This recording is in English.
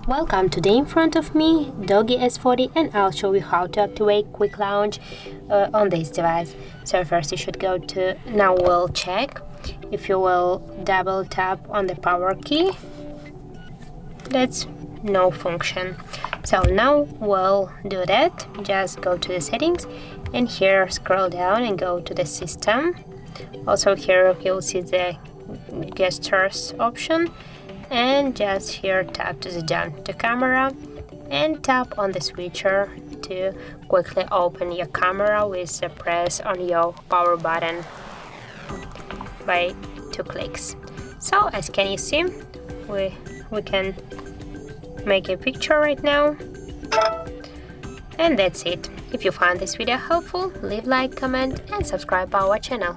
Welcome, today in front of me DOOGEE S40, and I'll show you how to activate quick launch on this device. So first you should go to, now we'll check if you will double tap on the power key. That's no function. So now we'll do that. Just go to the settings and here scroll down and go to the system. Also here you'll see the gestures option, and just here tap to the down to camera and tap on the switcher to quickly open your camera with the press on your power button by 2 clicks. So as can you see, we can make a picture right now, and that's it. If you found this video helpful, leave like, comment and subscribe our channel.